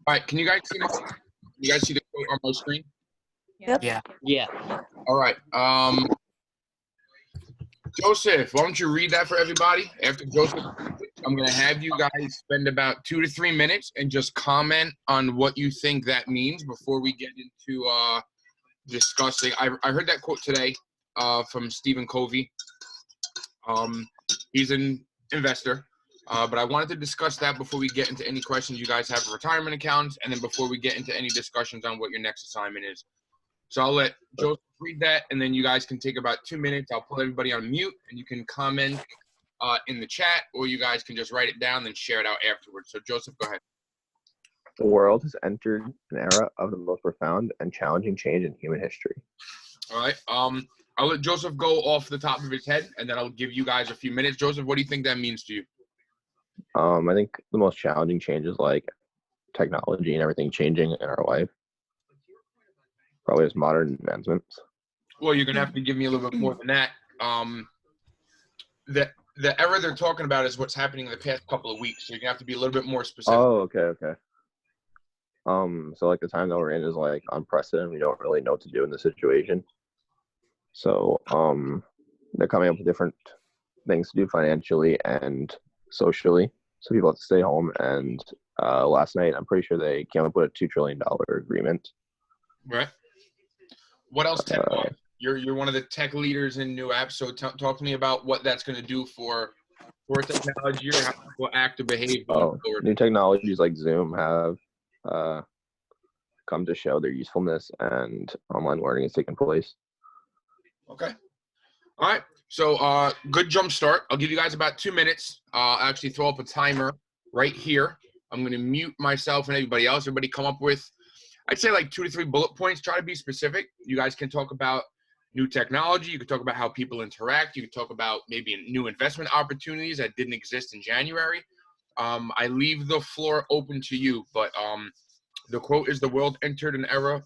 All right, can you guys see you guys see the quote on my screen? Yep. Yeah. All right. Joseph, why don't you read that for everybody? After Joseph, I'm going to have you guys spend about 2 to 3 minutes and just comment on what you think that means before we get into discussing. I heard that quote today from Stephen Covey. He's an investor, but I wanted to discuss that before we get into any questions you guys have for retirement accounts, and then before we get into any discussions on what your next assignment is. So I'll let Joseph read that, and then you guys can take about 2 minutes. I'll put everybody on mute, and you can comment in the chat, or you guys can just write it down and share it out afterwards. So Joseph, go ahead. The world has entered an era of the most profound and challenging change in human history. All right. I'll let Joseph go off the top of his head, and then I'll give you guys a few minutes. Joseph, what do you think that means to you? I think the most challenging change is like technology and everything changing in our life. Probably as modern advancements. Well, you're gonna have to give me a little bit more than that. The era they're talking about is what's happening in the past couple of weeks. So you're gonna have to be a little bit more specific. Oh, okay. So like the time that we're in is like unprecedented. We don't really know what to do in the situation. So they're coming up with different things to do financially and socially. So people have to stay home. And last night, I'm pretty sure they came up with a $2 trillion agreement. Right. What else tech-wise? You're one of the tech leaders in new apps. So talk to me about what that's going to do for technology or how people act or behave going forward. New technologies like Zoom have come to show their usefulness, and online learning is taking place. Okay. All right. So good jump start. I'll give you guys about 2 minutes. I'll actually throw up a timer right here. I'm going to mute myself and everybody else. Everybody come up with, I'd say like 2 to 3 bullet points. Try to be specific. You guys can talk about new technology. You can talk about how people interact. You can talk about maybe new investment opportunities that didn't exist in January. I leave the floor open to you, but the quote is, the world entered an era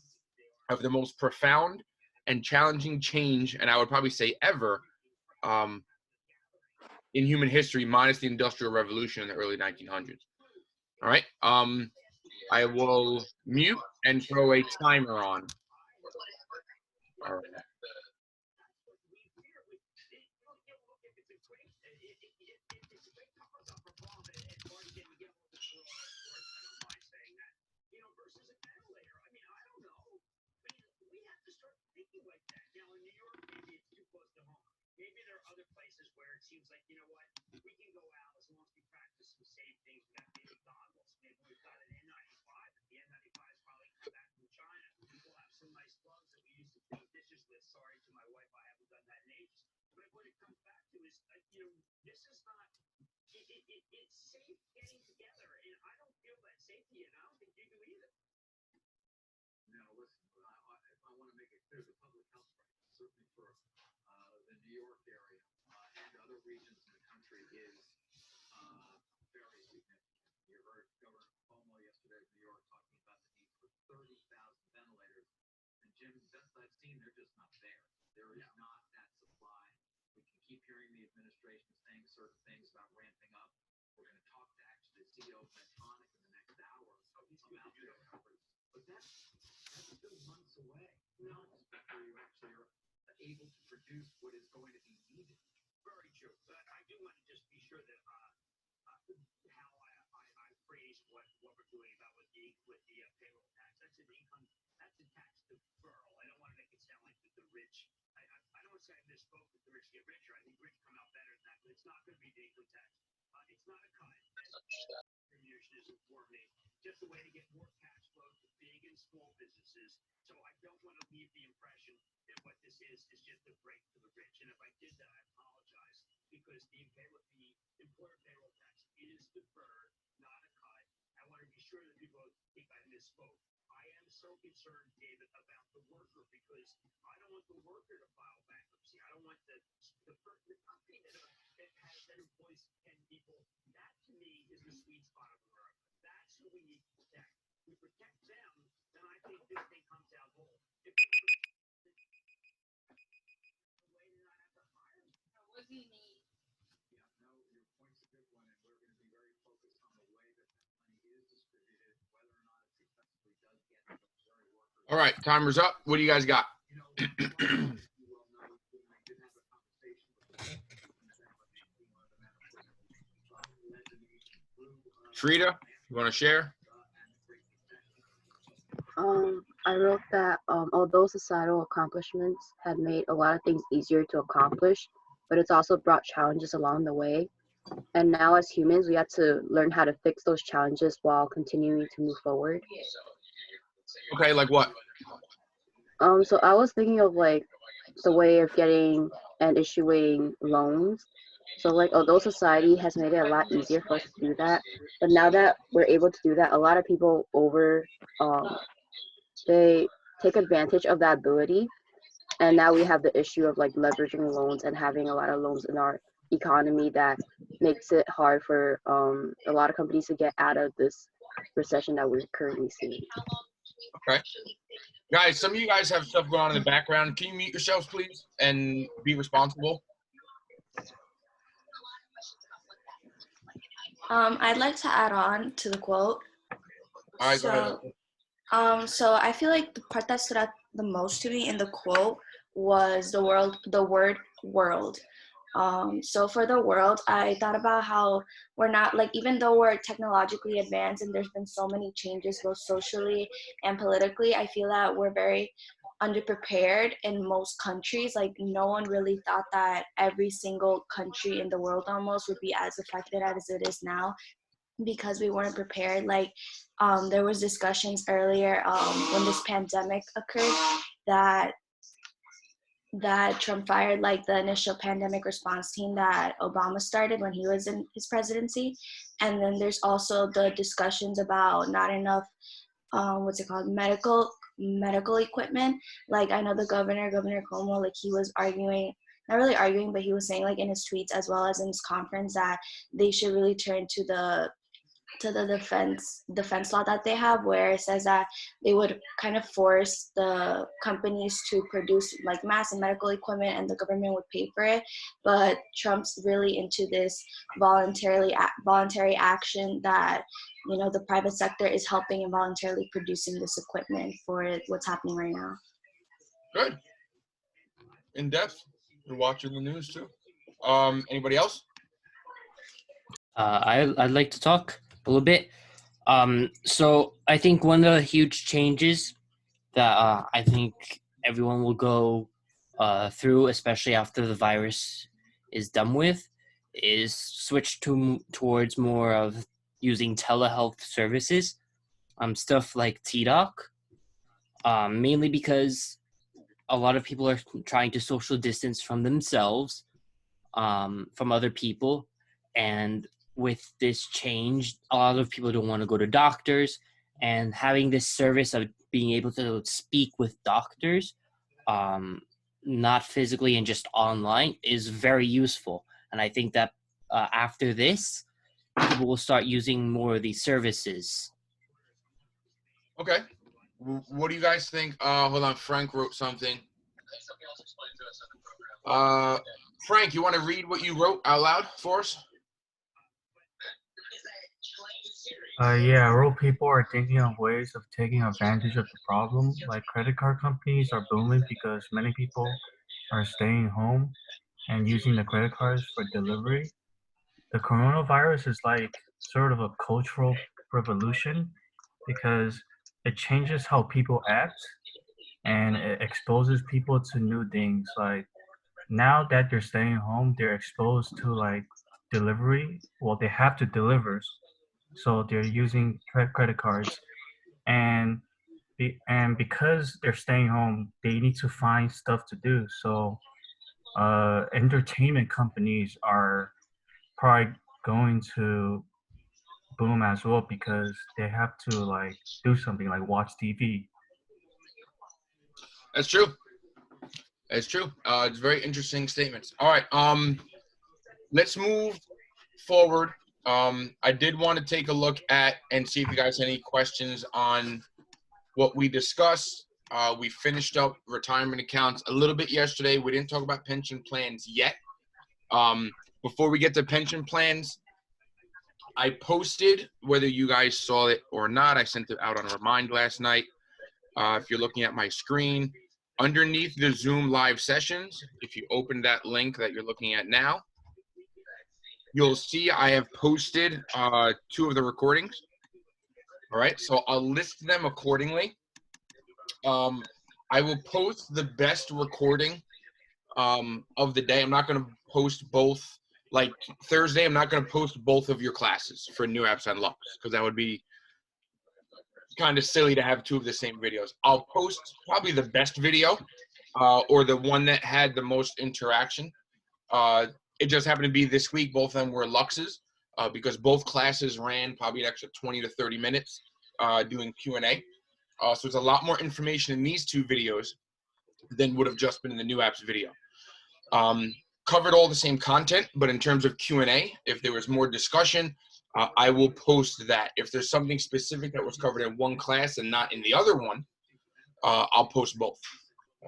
of the most profound and challenging change, and I would probably say ever, in human history, minus the Industrial Revolution in the early 1900s. All right. I will mute and throw a timer on. All right. Maybe there are other places where it seems like, you know what, we can go out as long as we practice some safe things. We got maybe goggles. Maybe we've got an N95, but the N95 is probably come back from China. We'll have some nice gloves that we used to clean dishes with. Sorry to my wife, I haven't done that in ages. But what it comes back to is, this is not, it's safe getting together. And I don't feel that safety, and I don't think you do either. Now, listen, I want to make it clear the public health crisis, certainly for the New York area and other regions in the country, is very significant. You heard Governor Cuomo yesterday in New York talking about the need for 30,000 ventilators. And Jim, best I've seen, they're just not there. There is not that supply. We can keep hearing the administration saying certain things about ramping up. We're going to talk to actually the CEO of Medtronic in the next hour about their efforts. But that's still months away. Before you actually are able to produce what is going to be needed. Very true. But I do want to just be sure that how I phrase what we're doing about with the payroll tax. That's an income. That's a tax deferral. I don't want to make it sound like the rich. I don't want to say I misspoke that the rich get richer. I think rich come out better than that. But it's not going to be the income tax. It's not a cut. Distribution is important. Just a way to get more cash flow to big and small businesses. So I don't want to leave the impression that what this is just a break for the rich. And if I did that, I apologize, because the employer payroll tax is deferred, not a cut. I want to be sure that people think I misspoke. I am so concerned, David, about the worker, because I don't want the worker to file bankruptcy. I don't want the company that employs 10 people. That, to me, is the sweet spot of America. That's who we need to protect. We protect them, then I think this thing comes out whole. If we way to not have to hire them. What do you need? Yeah, no, your point's a good one, and we're going to be very focused on the way that money is distributed, whether or not it's All right, timer's up. What do you guys got? Frida, you want to share? I wrote that although societal accomplishments have made a lot of things easier to accomplish, but it's also brought challenges along the way. And now as humans, we have to learn how to fix those challenges while continuing to move forward. Okay, like what? So I was thinking of like the way of getting and issuing loans. So like although society has made it a lot easier for us to do that, but now that we're able to do that, a lot of people they take advantage of that ability, and now we have the issue of like leveraging loans and having a lot of loans in our economy that makes it hard for a lot of companies to get out of this recession that we're currently seeing. Okay. Guys, some of you guys have stuff going on in the background. Can you mute yourselves, please, and be responsible? I'd like to add on to the quote. All right, go ahead. So I feel like the part that stood out the most to me in the quote was the word world. So for the world, I thought about how we're not, like, even though we're technologically advanced and there's been so many changes both socially and politically, I feel that we're very underprepared in most countries. Like, no one really thought that every single country in the world almost would be as affected as it is now, because we weren't prepared. Like, there was discussions earlier when this pandemic occurred that Trump fired like the initial pandemic response team that Obama started when he was in his presidency. And then there's also the discussions about not enough medical equipment. Like, I know the Governor Cuomo, like, he was arguing, not really arguing, but he was saying, like, in his tweets as well as in his conference, that they should really turn to the defense law that they have, where it says that they would kind of force the companies to produce like mass and medical equipment and the government would pay for it. But Trump's really into this voluntary action that, you know, the private sector is helping and voluntarily producing this equipment for what's happening right now. Good. In depth. You're watching the news too. Anybody else? I'd like to talk a little bit. So I think one of the huge changes that I think everyone will go through, especially after the virus is done with, is switch towards more of using telehealth services, stuff like Tdoc, mainly because a lot of people are trying to social distance from themselves, from other people, and with this change, a lot of people don't want to go to doctors, and having this service of being able to speak with doctors, not physically and just online, is very useful. And I think that after this, people will start using more of these services. Okay. What do you guys think? Hold on. Frank wrote something. Frank, you want to read what you wrote out loud for us? Yeah, I wrote people are thinking of ways of taking advantage of the problem. Like credit card companies are booming because many people are staying home and using the credit cards for delivery. The coronavirus is like sort of a cultural revolution because it changes how people act and it exposes people to new things. Like now that they're staying home, they're exposed to like delivery. Well, they have to deliver, so they're using credit cards, and because they're staying home, they need to find stuff to do. So entertainment companies are probably going to boom as well because they have to like do something like watch TV. That's true. It's true. It's very interesting statements. All right. Let's move forward. I did want to take a look at and see if you guys have any questions on what we discussed. We finished up retirement accounts a little bit yesterday. We didn't talk about pension plans yet. Before we get to pension plans, I posted, whether you guys saw it or not, I sent it out on Remind last night, If you're looking at my screen, underneath the Zoom live sessions, if you open that link that you're looking at now, you'll see I have posted 2 of the recordings. All right, so I'll list them accordingly. I will post the best recording of the day. I'm not going to post both. Like Thursday, I'm not going to post both of your classes for New Apps on Lux because that would be kind of silly to have 2 of the same videos. I'll post probably the best video or the one that had the most interaction. It just happened to be this week. Both of them were Luxes because both classes ran probably an extra 20 to 30 minutes doing Q&A. So there's a lot more information in these 2 videos than would have just been in the New Apps video. Covered all the same content, but in terms of Q&A, if there was more discussion, I will post that. If there's something specific that was covered in one class and not in the other one, I'll post both,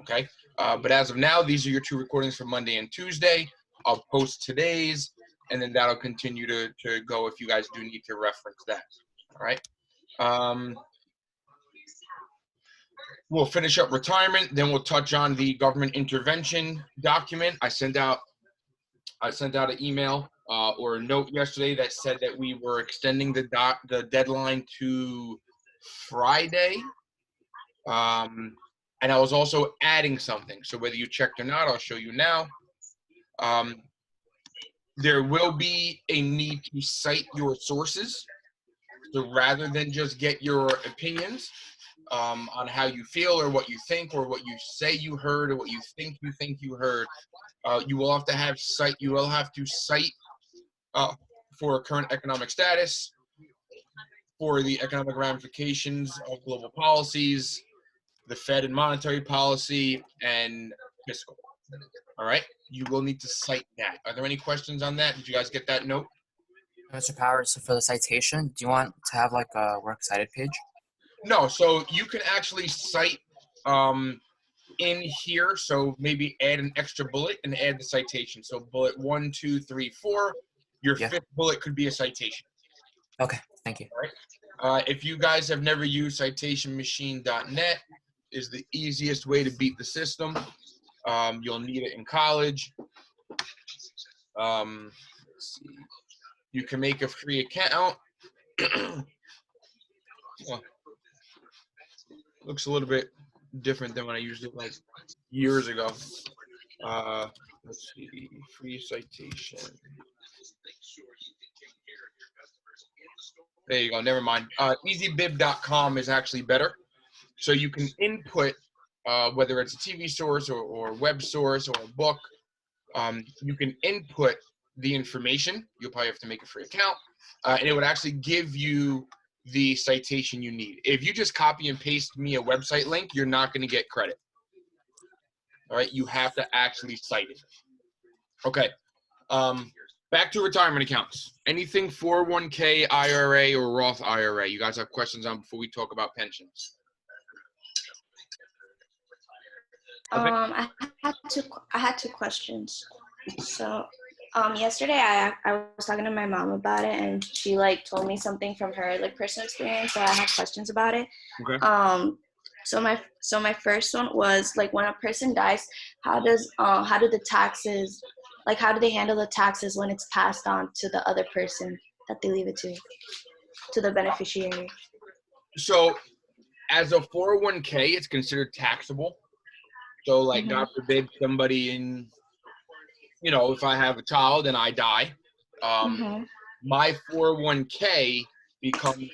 okay? But as of now, these are your 2 recordings for Monday and Tuesday. I'll post today's, and then that'll continue to go if you guys do need to reference that, all right? We'll finish up retirement, then we'll touch on the government intervention document. I sent out an email or a note yesterday that said that we were extending the deadline to Friday. And I was also adding something. So whether you checked or not, I'll show you now. There will be a need to cite your sources. So rather than just get your opinions on how you feel or what you think or what you say you heard or what you think you heard, you will have to cite for current economic status, for the economic ramifications of global policies, the Fed and monetary policy, and fiscal. All right, you will need to cite that. Are there any questions on that? Did you guys get that note? Mr. Powers, so for the citation, do you want to have like a works cited page? No, so you can actually cite in here, so maybe add an extra bullet and add the citation. So bullet 1, 2, 3, 4. Your 5th bullet could be a citation. Okay, thank you. All right. If you guys have never used citationmachine.net, is the easiest way to beat the system. You'll need it in college. Let's see. You can make a free account. Well, looks a little bit different than when I used it like years ago. Let's see, free citation. There you go, never mind. Easybib.com is actually better. So you can input, whether it's a TV source or web source or a book, you can input the information. You'll probably have to make a free account, and it would actually give you the citation you need. If you just copy and paste me a website link, you're not going to get credit. All right, you have to actually cite it. Okay, back to retirement accounts. Anything 401k, IRA, or Roth IRA? You guys have questions on before we talk about pensions? Okay. I had two questions. So yesterday I was talking to my mom about it, and she like told me something from her like personal experience, so I have questions about it. Okay. So my first one was like, when a person dies, how do the taxes, like how do they handle the taxes when it's passed on to the other person that they leave it to the beneficiary? So as a 401k, it's considered taxable. So like, God forbid somebody in, you know, if I have a child and I die, my 401k becomes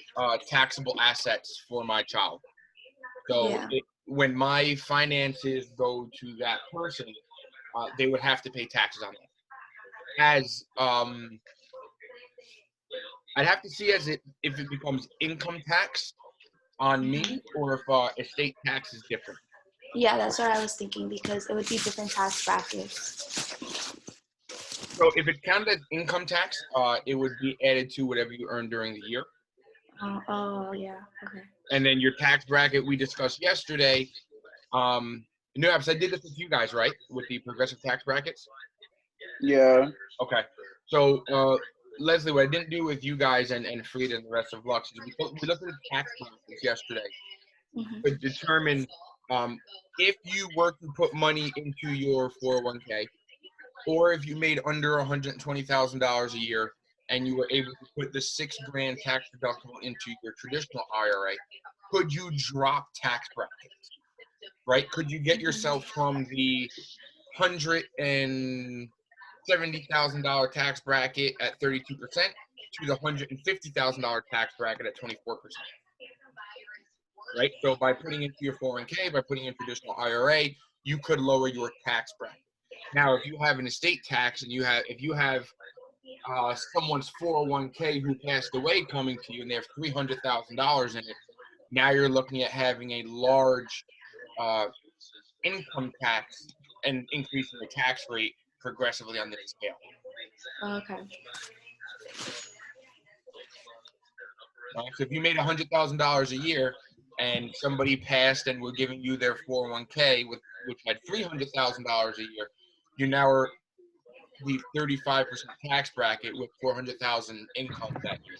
taxable assets for my child. So when my finances go to that person, they would have to pay taxes on that. As I'd have to see if it becomes income tax on me, or if estate tax is different. Yeah, that's what I was thinking, because it would be different tax brackets. So if it counted as income tax, it would be added to whatever you earn during the year. Oh yeah, okay. And then your tax bracket we discussed yesterday. New Apps, I did this with you guys, right? With the progressive tax brackets? Yeah. Okay. So Leslie, what I didn't do with you guys and Frida and the rest of Lux is we looked at the tax brackets yesterday. Mhm. could determine if you were to put money into your 401k, or if you made under $120,000 a year and you were able to put the $6,000 tax deductible into your traditional IRA, could you drop tax brackets? Right? Could you get yourself from the $170,000 tax bracket at 32% to the $150,000 tax bracket at 24%? Right? So by putting into your 401k, by putting in traditional IRA, you could lower your tax bracket. Now, if you have an estate tax and if you have someone's 401k who passed away coming to you and they have $300,000 in it, now you're looking at having a large income tax and increasing the tax rate progressively on this scale. Okay. Right? So if you made $100,000 a year and somebody passed and were giving you their 401k which had $300,000 a year, you now are the 35% tax bracket with $400,000 income that year.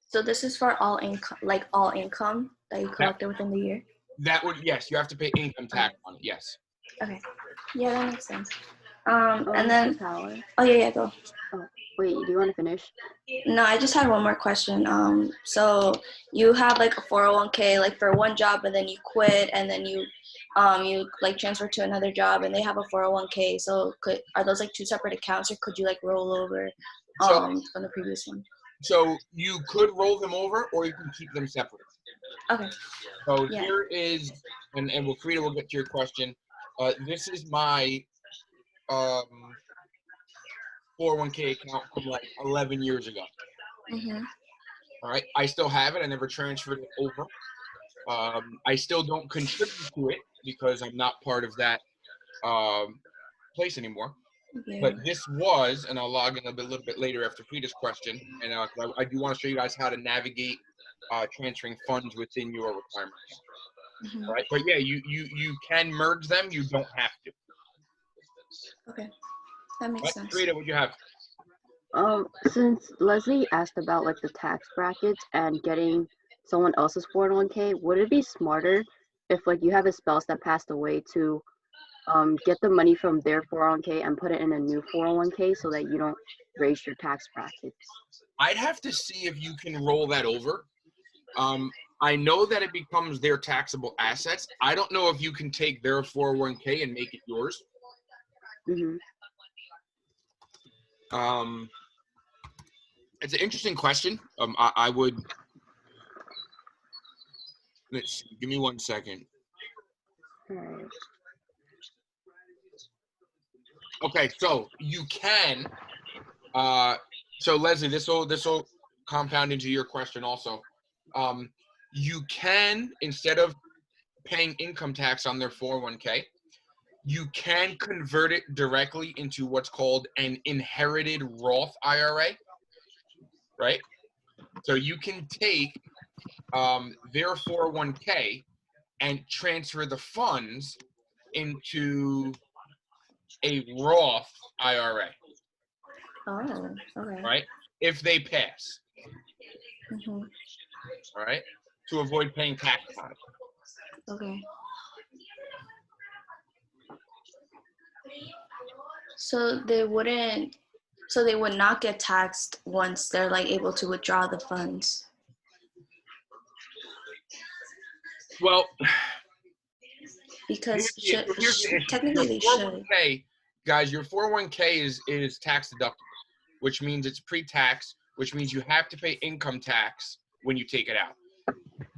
So this is for all income, like all income that you collected within the year? That would, yes, you have to pay income tax on it, yes. Okay. Yeah, that makes sense. Oh, And Mr. then, Power. oh yeah, go. Oh, wait, do you want to finish? No, I just had one more question. So you have like a 401k like for one job and then you quit and then you like transfer to another job and they have a 401k. So are those like two separate accounts or could you like roll over from the previous one? So you could roll them over or you can keep them separate. Okay. So Yeah. here is, and Frida will get to your question. This is my 401k account from like 11 years ago. Mm-hmm. All right, I still have it. I never transferred it over. I still don't contribute to it because I'm not part of that place anymore. Yeah. But this was, and I'll log in a little bit later after Frida's question, and I do want to show you guys how to navigate transferring funds within your requirements. Mm-hmm. All right, but yeah, you can merge them. You don't have to. Okay, that makes sense. Frida, what do you have? Since Leslie asked about like the tax brackets and getting someone else's 401k, would it be smarter if like you have a spouse that passed away to get the money from their 401k and put it in a new 401k so that you don't raise your tax brackets? I'd have to see if you can roll that over. I know that it becomes their taxable assets. I don't know if you can take their 401k and make it yours. Mm-hmm. It's an interesting question. I would, let's see, give me 1 second. All right. Okay, so you can, so Leslie, this will compound into your question also. You can, instead of paying income tax on their 401k, you can convert it directly into what's called an inherited Roth IRA, right? So you can take their 401k and transfer the funds into a Roth IRA. Oh, okay. Right? If they pass. Mm-hmm. All right? To avoid paying tax on it. Okay. So they would not get taxed once they're like able to withdraw the funds. Well, Because here's the issue. technically they should. Guys, your 401k is tax deductible, which means it's pre-tax, which means you have to pay income tax when you take it out.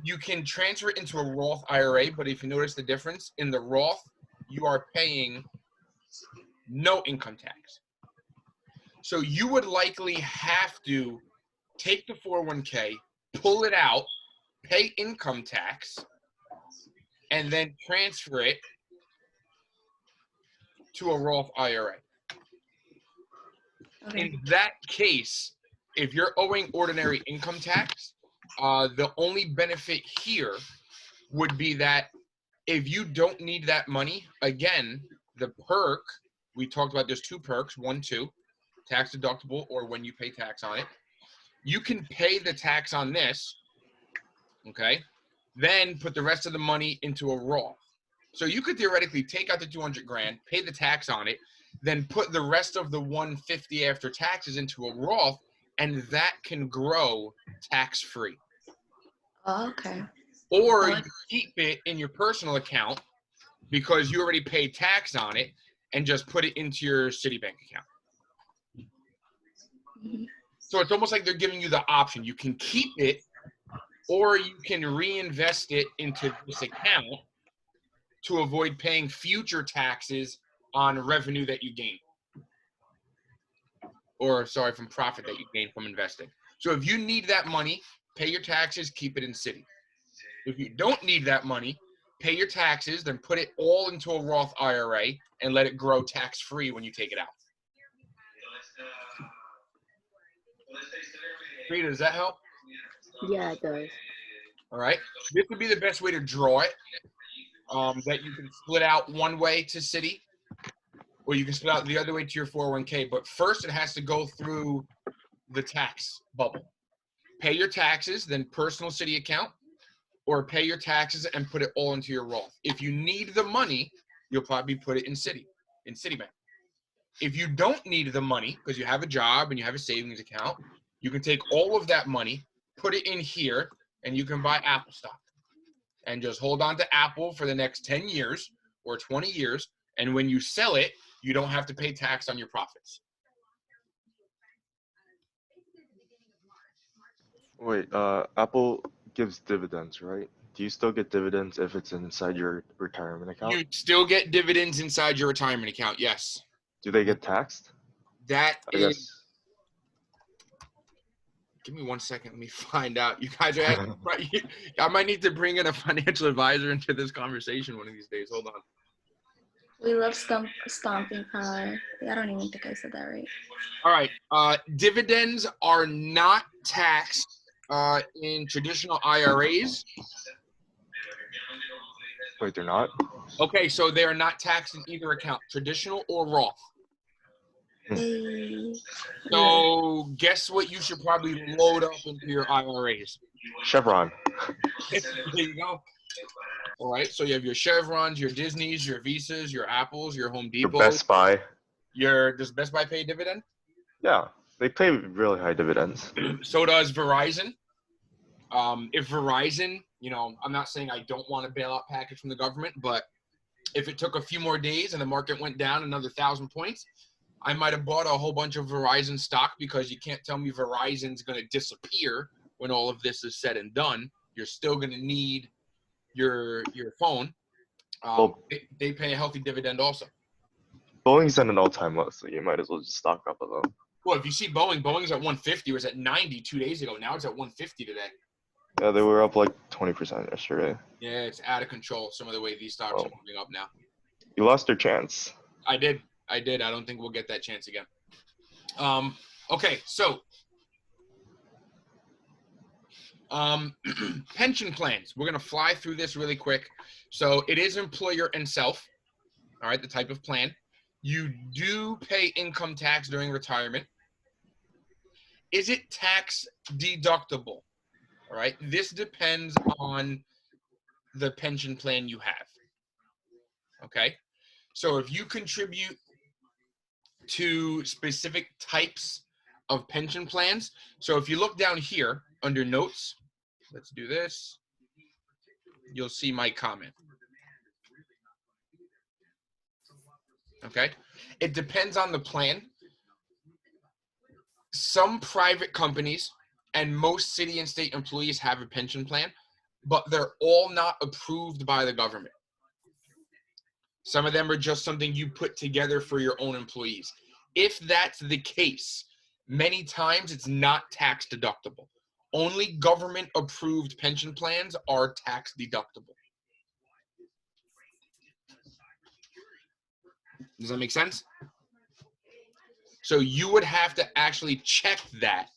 You can transfer it into a Roth IRA, but if you notice the difference, in the Roth, you are paying no income tax. So you would likely have to take the 401k, pull it out, pay income tax, and then transfer it to a Roth IRA. Okay. In that case, if you're owing ordinary income tax, the only benefit here would be that if you don't need that money, again, the perk, we talked about there's 2 perks, 1, 2, tax deductible or when you pay tax on it. You can pay the tax on this, okay? then put the rest of the money into a Roth. So you could theoretically take out the 200 grand, pay the tax on it, then put the rest of the 150 after taxes into a Roth, and that can grow tax-free. Oh, okay. Or you keep it in your personal account because you already paid tax on it and just put it into your Citibank account. Mhm. So it's almost like they're giving you the option. You can keep it or you can reinvest it into this account to avoid paying future taxes on revenue that you gain. Or, sorry, from profit that you gain from investing. So if you need that money, pay your taxes, keep it in Citi. If you don't need that money, pay your taxes, then put it all into a Roth IRA and let it grow tax-free when you take it out. Rita, does that help? Yeah, it does. All right. This would be the best way to draw it, that you can split out one way to Citi, or you can split out the other way to your 401k. But first, it has to go through the tax bubble. Pay your taxes, then personal Citi account, or pay your taxes and put it all into your Roth. If you need the money, you'll probably put it in Citibank. If you don't need the money because you have a job and you have a savings account, you can take all of that money, put it in here, and you can buy Apple stock and just hold on to Apple for the next 10 years or 20 years. And when you sell it, you don't have to pay tax on your profits. Wait, Apple gives dividends, right? Do you still get dividends if it's inside your retirement account? You still get dividends inside your retirement account, yes. Do they get taxed? That I is, guess. give me 1 second, let me find out. You guys are asking, I might need to bring in a financial advisor into this conversation one of these days. Hold on. We love stomping power. I don't even think I said that right. All right. Dividends are not taxed in traditional IRAs. Wait, they're not? Okay, so they are not taxed in either account, traditional or Roth. Hey. So guess what you should probably load up into your IRAs? Chevron. There you go. All right, so you have your Chevrons, your Disneys, your Visas, your Apples, your Home Your Depot. Best Buy. Does Best Buy pay dividend? Yeah, they pay really high dividends. So does Verizon. If Verizon, I'm not saying I don't want a bailout package from the government, but if it took a few more days and the market went down another 1,000 points, I might have bought a whole bunch of Verizon stock, because you can't tell me Verizon's going to disappear when all of this is said and done. You're still going to need your phone. Well, they pay a healthy dividend also. Boeing's at an all-time low, so you might as well just stock up a little. Well, if you see Boeing's at 150. It was at 90 2 days ago. Now it's at 150 today. Yeah, they were up like 20% yesterday. Yeah, it's out of control, some of the way these stocks are moving up now. You lost your chance. I did. I don't think we'll get that chance again. Okay, so pension plans. We're going to fly through this really quick. So it is employer and self, all right, the type of plan. You do pay income tax during retirement. Is it tax deductible? All right, this depends on the pension plan you have. Okay, so if you contribute to specific types of pension plans, so if you look down here under notes, let's do this, you'll see my comment. Okay, it depends on the plan. Some private companies and most city and state employees have a pension plan, but they're all not approved by the government. Some of them are just something you put together for your own employees. If that's the case, many times it's not tax deductible. Only government approved pension plans are tax deductible. Does that make sense? So you would have to actually check that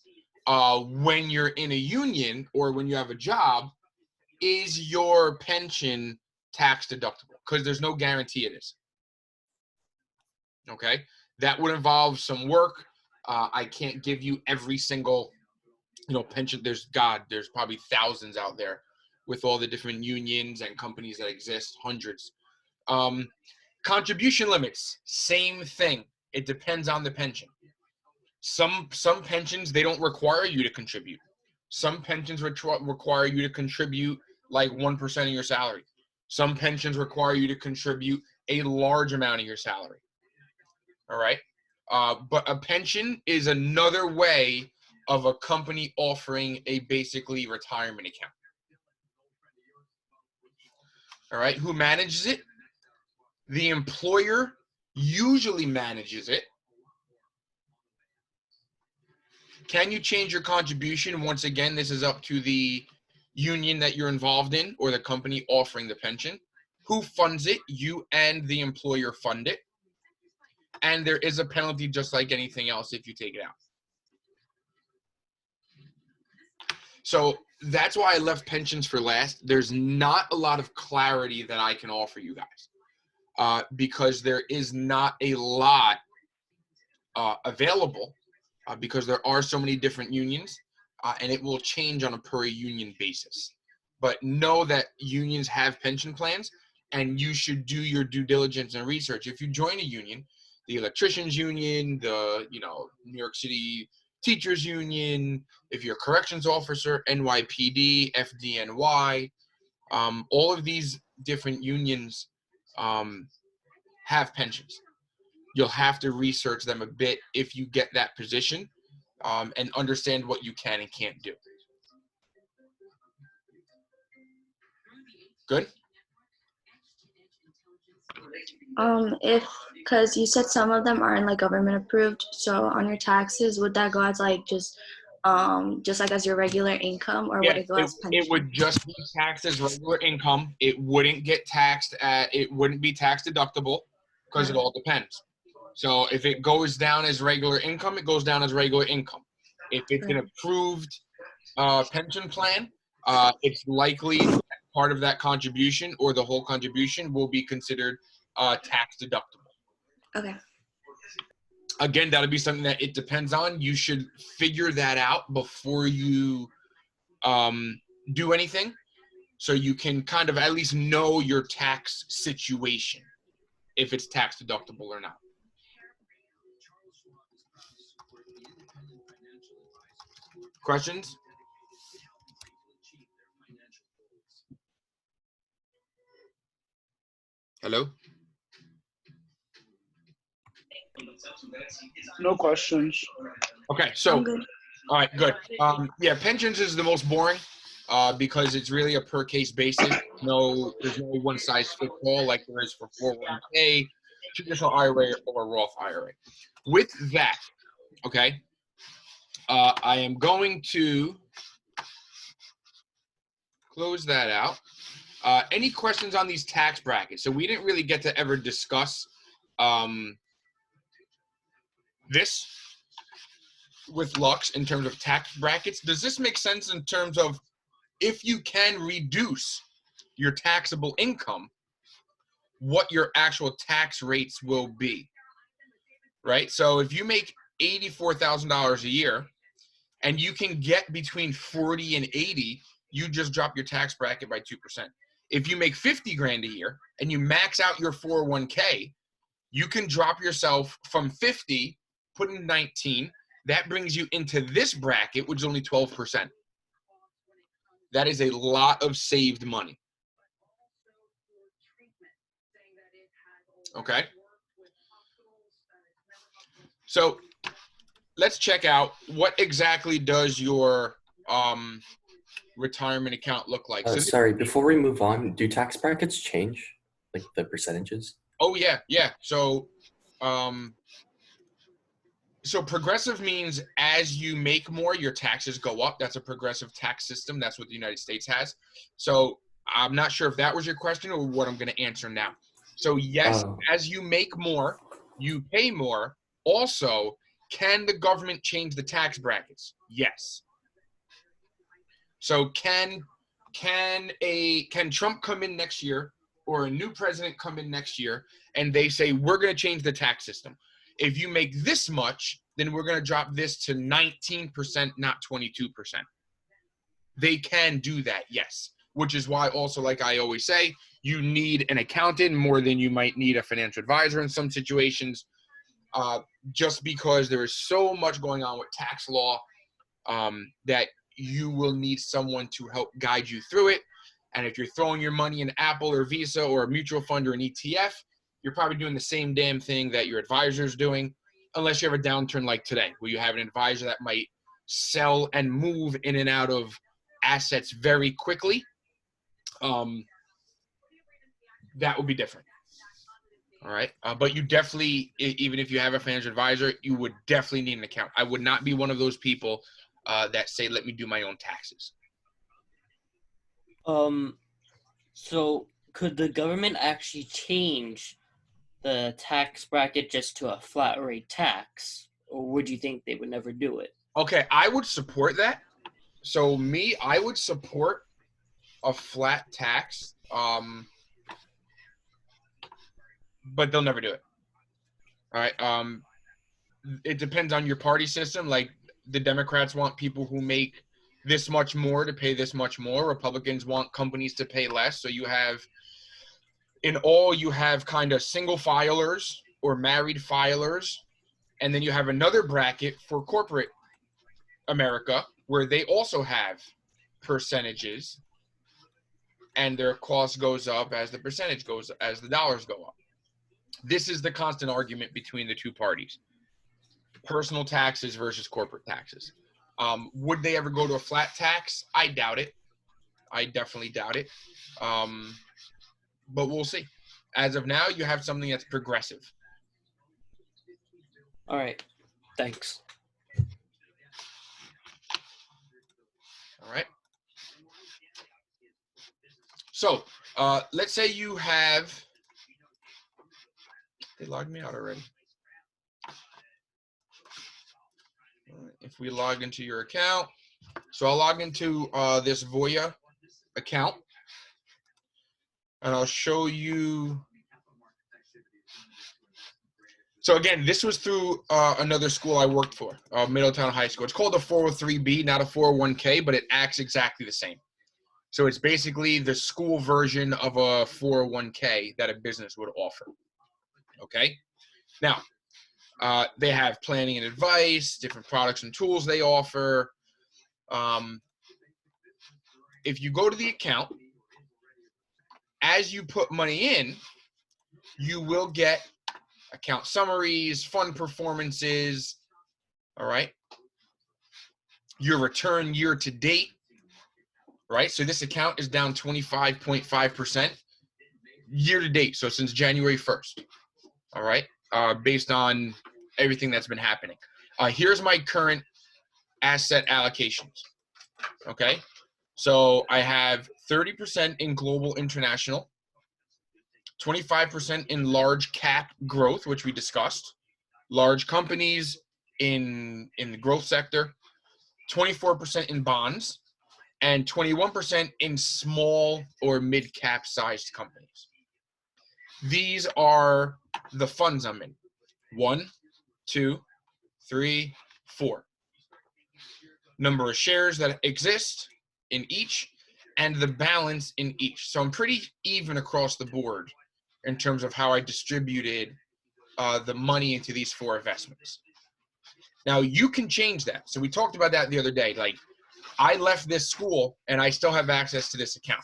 when you're in a union or when you have a job. Is your pension tax deductible? Because there's no guarantee it is. Okay, that would involve some work. I can't give you every single, pension. There's probably thousands out there. with all the different unions and companies that exist, hundreds. Contribution limits, same thing. It depends on the pension. Some pensions, they don't require you to contribute. Some pensions require you to contribute like 1% of your salary. Some pensions require you to contribute a large amount of your salary. All right. But a pension is another way of a company offering a basically retirement account. All right. Who manages it? The employer usually manages it. Can you change your contribution? Once again, this is up to the union that you're involved in or the company offering the pension. Who funds it? You and the employer fund it. And there is a penalty just like anything else if you take it out. So that's why I left pensions for last. There's not a lot of clarity that I can offer you guys because there is not a lot available because there are so many different unions and it will change on a per union basis. But know that unions have pension plans and you should do your due diligence and research. If you join a union, the electricians union, the New York City teachers union, if you're a corrections officer, NYPD, FDNY, all of these different unions have pensions. You'll have to research them a bit if you get that position and understand what you can and can't do. Good? Because you said some of them aren't like government approved, so on your taxes, would that go as like just like as your regular income, or would it go as pension? It would just be taxed as regular income. It wouldn't get taxed it wouldn't be tax deductible because it all depends. So if it goes down as regular income, it goes down as regular income. If it's an approved pension plan, it's likely part of that contribution or the whole contribution will be considered tax deductible. Okay. Again, that'll be something that it depends on. You should figure that out before you do anything, so you can kind of at least know your tax situation, if it's tax deductible or not. Questions? Hello? No questions. Okay, so, all right, good. Yeah, pensions is the most boring because it's really a per case basis. There's no one size fits all like there is for 401k, traditional IRA, or Roth IRA. With that, okay, I am going to close that out. Any questions on these tax brackets? So we didn't really get to ever discuss this with Lux in terms of tax brackets. Does this make sense in terms of if you can reduce your taxable income, what your actual tax rates will be, right? So if you make $84,000 a year and you can get between 40 and 80, you just drop your tax bracket by 2%. If you make 50 grand a year and you max out your 401k, you can drop yourself from 50, put in 19. That brings you into this bracket, which is only 12%. That is a lot of saved money. Okay. So let's check out what exactly does your retirement account look like. Sorry, before we move on, do tax brackets change, like the percentages? Oh yeah, yeah. So progressive means as you make more, your taxes go up. That's a progressive tax system. That's what the United States has. So I'm not sure if that was your question or what I'm going to answer now. So yes, as you make more, you pay more. Also, can the government change the tax brackets? Yes. So can Trump come in next year or a new president come in next year and they say, we're going to change the tax system. If you make this much, then we're going to drop this to 19%, not 22%. They can do that, yes. which is why also, like I always say, you need an accountant more than you might need a financial advisor in some situations, just because there is so much going on with tax law that you will need someone to help guide you through it. And if you're throwing your money in Apple or Visa or a mutual fund or an ETF, you're probably doing the same damn thing that your advisor is doing, unless you have a downturn like today, where you have an advisor that might sell and move in and out of assets very quickly. That would be different. All right. But you definitely, even if you have a financial advisor, you would definitely need an account. I would not be one of those people that say, let me do my own taxes. So could the government actually change the tax bracket just to a flat rate tax, or would you think they would never do it? Okay, I would support that. So I would support a flat tax, but they'll never do it. All right. It depends on your party system. Like the Democrats want people who make this much more to pay this much more. Republicans want companies to pay less. So you have kind of single filers or married filers. And then you have another bracket for corporate America where they also have percentages, and their cost goes up as the percentage goes, as the dollars go up. This is the constant argument between the two parties. Personal taxes versus corporate taxes. Would they ever go to a flat tax? I doubt it. I definitely doubt it. But we'll see. As of now, you have something that's progressive. All right. Thanks. All right. So let's say you have, they logged me out already. If we log into your account, so I'll log into this Voya account, and I'll show you. So again, this was through another school I worked for, Middletown High School. It's called a 403B, not a 401k, but it acts exactly the same. So it's basically the school version of a 401k that a business would offer. Okay. Now, they have planning and advice, different products and tools they offer. If you go to the account, as you put money in, you will get account summaries, fund performances, all right? Your return year to date, right? So this account is down 25.5% year to date, so since January 1st, all right? Based on everything that's been happening. Here's my current asset allocations, okay? So I have 30% in global international, 25% in large cap growth, which we discussed, large companies in the growth sector, 24% in bonds, and 21% in small or mid cap sized companies. These are the funds I'm in. 1, 2, 3, 4. Number of shares that exist in each, and the balance in each. So I'm pretty even across the board in terms of how I distributed the money into these 4 investments. Now you can change that. So we talked about that the other day. Like I left this school and I still have access to this account.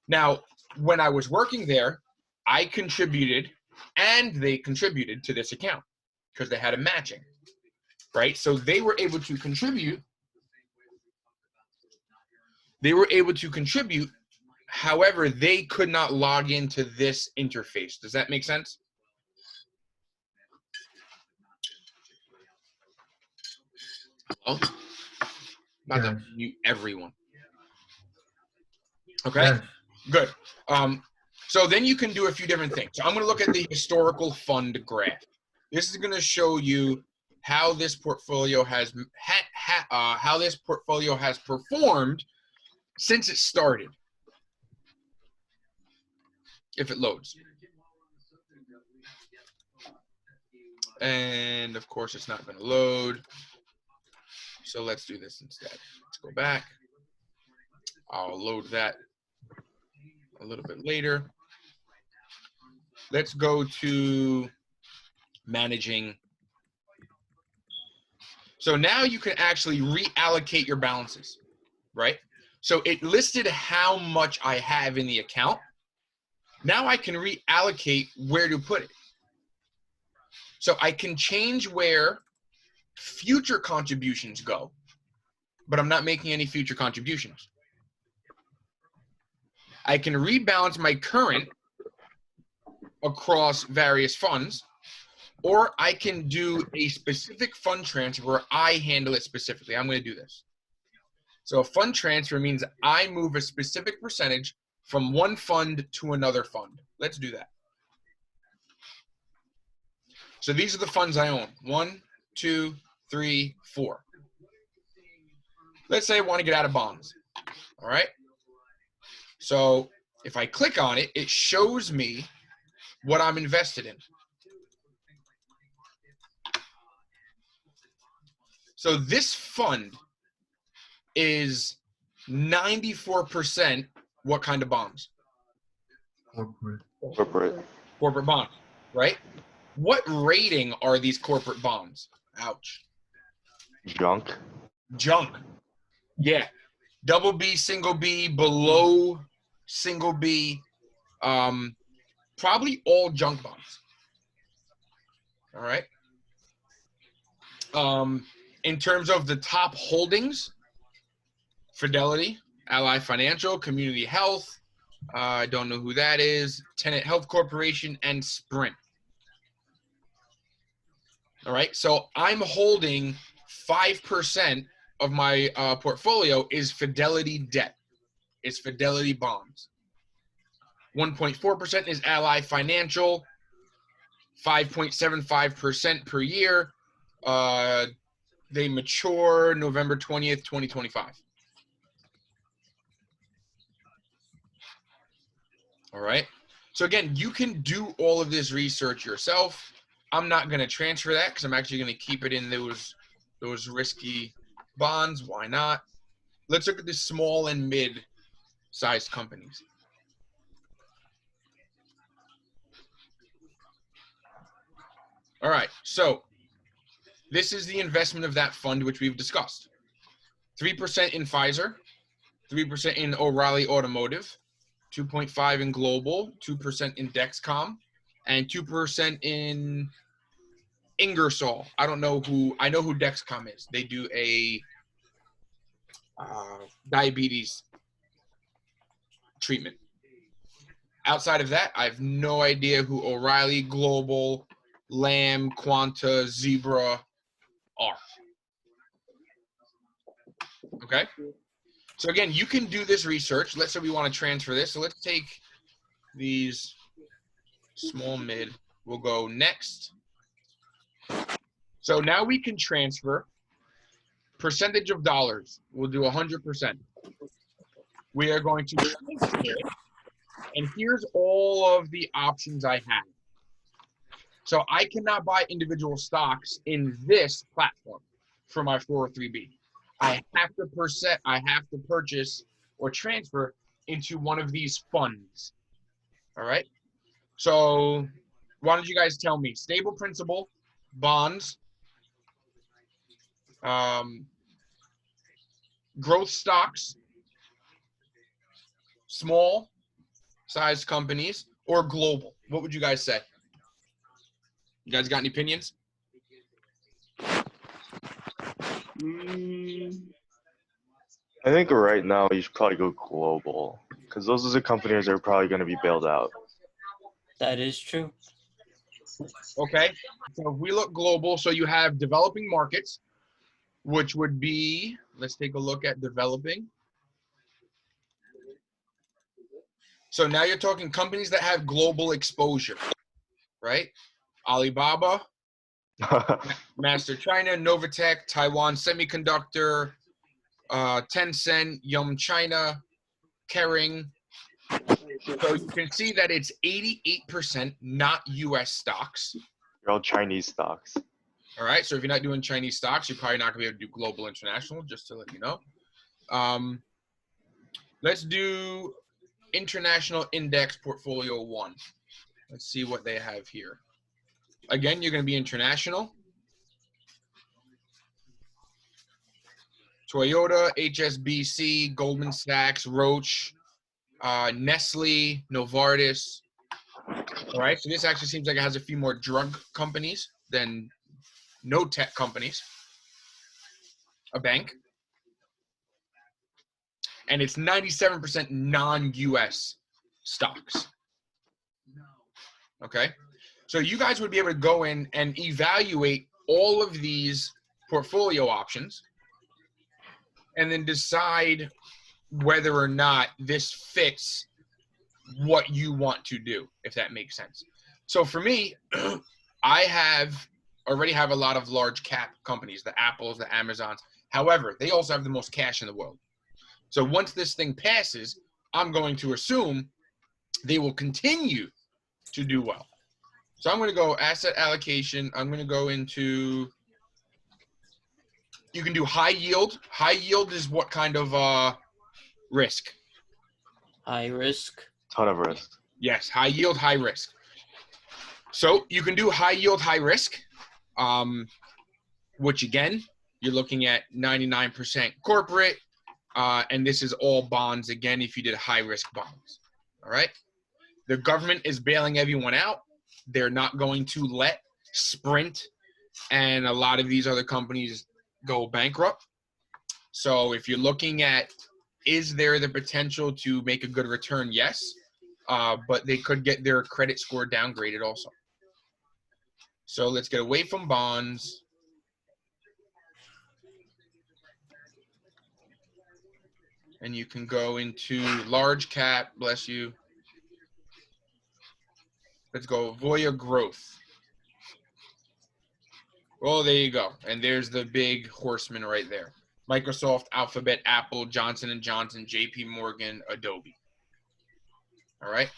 Now, when I was working there, I contributed and they contributed to this account because they had a matching, right? So they were able to contribute. However, they could not log into this interface. Does that make sense? Oh, about to mute everyone. Okay, Yes. Good. So then you can do a few different things. So I'm going to look at the historical fund graph. This is going to show you how this portfolio has performed since it started. If it loads. And of course it's not going to load. So let's do this instead. Let's go back. I'll load that a little bit later. Let's go to managing. So now you can actually reallocate your balances, right? So it listed how much I have in the account. Now I can reallocate where to put it. So I can change where future contributions go, but I'm not making any future contributions. I can rebalance my current across various funds, or I can do a specific fund transfer where I handle it specifically. I'm going to do this. So a fund transfer means I move a specific percentage from one fund to another fund. Let's do that. So these are the funds I own. 1, 2, 3, 4. Let's say I want to get out of bonds. All right. So if I click on it, it shows me what I'm invested in. So this fund is 94% what kind of bonds? Corporate bonds, right? What rating are these corporate bonds? Ouch. Junk. Junk. Yeah. Double B, single B, below single B. Probably all junk bonds. All right. In terms of the top holdings, Fidelity, Ally Financial, Community Health, I don't know who that is, Tenet Health Corporation, and Sprint. All right, so I'm holding 5% of my portfolio is Fidelity debt. It's Fidelity bonds. 1.4% is Ally Financial, 5.75% per year. They mature November 20th, 2025. All right. So again, you can do all of this research yourself. I'm not going to transfer that because I'm actually going to keep it in those risky bonds. Why not? Let's look at the small and mid-sized companies. All right. So this is the investment of that fund, which we've discussed. 3% in Pfizer, 3% in O'Reilly Automotive, 2.5 in Global, 2% in Dexcom, and 2% in Ingersoll. I know who Dexcom is. They do a diabetes treatment. Outside of that, I have no idea who O'Reilly, Global, Lamb, Quanta, Zebra are. Okay? So again, you can do this research. Let's say we want to transfer this. So let's take these small mid. We'll go next. So now we can transfer percentage of dollars. We'll do 100%. We are going to transfer it, and here's all of the options I have. So I cannot buy individual stocks in this platform for my 403B. I have to purchase or transfer into one of these funds. All right. So why don't you guys tell me? Stable principal, bonds, growth stocks, small size companies, or global? What would you guys say? You guys got any opinions? I think right now you should probably go global because those are the companies that are probably going to be bailed out. That is true. Okay. So if we look global, so you have developing markets, which would be, let's take a look at developing. So now you're talking companies that have global exposure, right? Alibaba, Master China, Novatech, Taiwan Semiconductor, Tencent, Yum China, Kering. So you can see that it's 88% not U.S. stocks. They're all Chinese stocks. All right. So if you're not doing Chinese stocks, you're probably not going to be able to do global international, just to let you know. Let's do International Index Portfolio 1. Let's see what they have here. Again, you're going to be international. Toyota, HSBC, Goldman Sachs, Roche, Nestle, Novartis. All right, so this actually seems like it has a few more drug companies than no tech companies. A bank. And it's 97% non-US stocks. Okay, so you guys would be able to go in and evaluate all of these portfolio options and then decide whether or not this fits what you want to do, if that makes sense. So for me, I already have a lot of large cap companies, the Apples, the Amazons. However, they also have the most cash in the world. So once this thing passes, I'm going to assume they will continue to do well. So I'm going to go asset allocation. I'm going to go into, you can do high yield. High yield is what kind of risk? High risk. Ton of risk. Yes, high yield, high risk. So you can do high yield, high risk, which again, you're looking at 99% corporate, and this is all bonds, again, if you did high risk bonds, all right? The government is bailing everyone out. They're not going to let Sprint and a lot of these other companies go bankrupt. So if you're looking at, is there the potential to make a good return? Yes, but they could get their credit score downgraded also. So let's get away from bonds. And you can go into large cap, bless you. Let's go Voya growth. Well, there you go. And there's the big horseman right there. Microsoft, Alphabet, Apple, Johnson & Johnson, JP Morgan, Adobe. All right.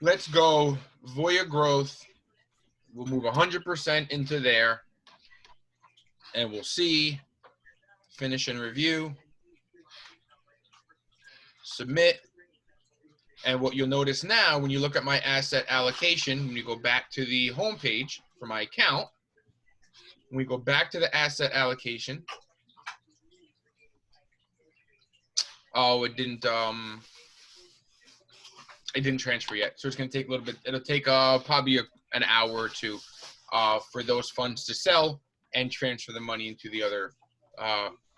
Let's go Voya growth. We'll move 100% into there. And we'll see. Finish and review. Submit. And what you'll notice now, when you look at my asset allocation, when you go back to the home page for my account, when we go back to the asset allocation, oh, it didn't transfer yet. So it's going to take a little bit. It'll take probably an hour or two for those funds to sell and transfer the money into the other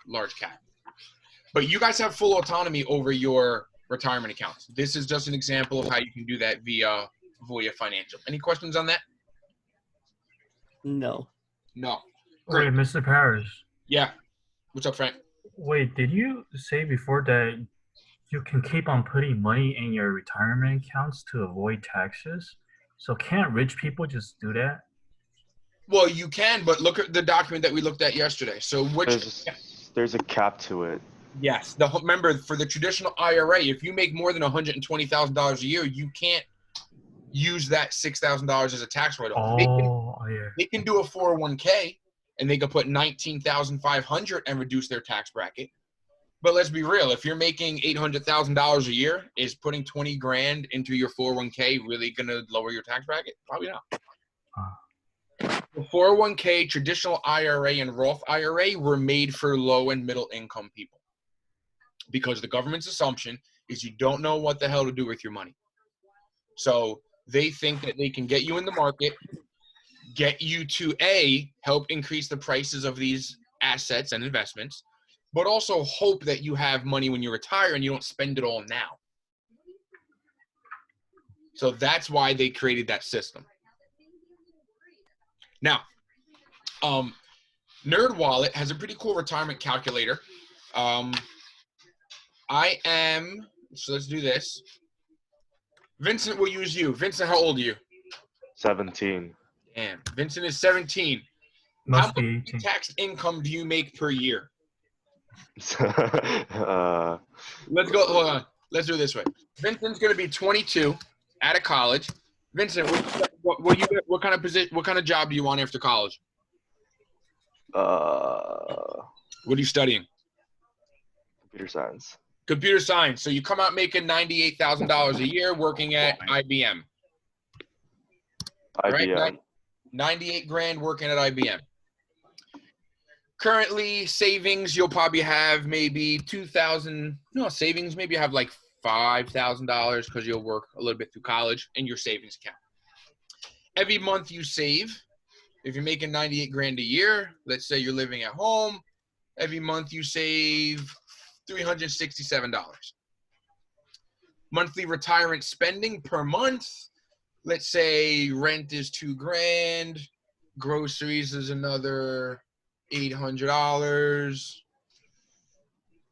large cap. But you guys have full autonomy over your retirement accounts. This is just an example of how you can do that via Voya Financial. Any questions on that? No. No. Wait, Great. Mr. Paris. Yeah. What's up, Frank? Wait, did you say before that you can keep on putting money in your retirement accounts to avoid taxes? So can't rich people just do that? Well, you can, but look at the document that we looked at yesterday. So There's a cap to it. Yes. Remember, for the traditional IRA, if you make more than $120,000 a year, you can't use that $6,000 as a tax write-off. They can do a 401k, and they can put $19,500 and reduce their tax bracket. But let's be real. If you're making $800,000 a year, is putting 20 grand into your 401k really going to lower your tax bracket? Probably not. The 401k, traditional IRA, and Roth IRA were made for low and middle income people. Because the government's assumption is you don't know what the hell to do with your money. So they think that they can get you in the market, get you to help increase the prices of these assets and investments, but also hope that you have money when you retire and you don't spend it all now. So that's why they created that system. Now, NerdWallet has a pretty cool retirement calculator. So let's do this. Vincent will use you. Vincent, how old are you? 17. Damn. Vincent is 17. How much tax income do you make per year? Let's go. Hold on. Let's do it this way. Vincent's going to be 22, out of college. Vincent, what kind of position? What kind of job do you want after college? What are you studying? Computer science. Computer science. So you come out making $98,000 a year working at IBM. All right, IBM. 98 grand working at IBM. Currently, savings, you'll probably have maybe savings, maybe you have like $5,000 because you'll work a little bit through college in your savings account. Every month you save, if you're making 98 grand a year, let's say you're living at home, every month you save $367. Monthly retirement spending per month, let's say rent is $2 grand, groceries is another $800.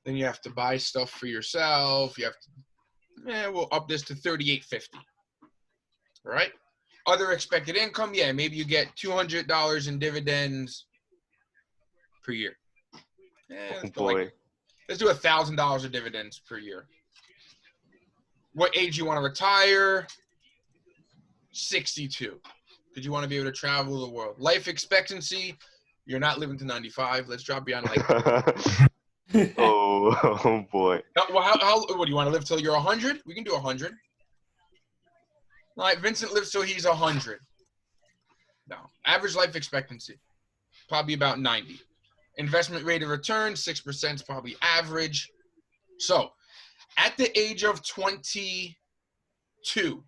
Then you have to buy stuff for yourself. You have to, we'll up this to $38.50. All right. Other expected income, maybe you get $200 in dividends per year. Oh boy. Let's do $1,000 of dividends per year. What age you want to retire? 62. Because you want to be able to travel the world. Life expectancy, you're not living to 95. Let's drop beyond like. Oh boy. Well, what do you want to live till you're 100? We can do 100. All right, Vincent lives till he's 100. No, average life expectancy, probably about 90. Investment rate of return, 6% is probably average. So, at the age of 22,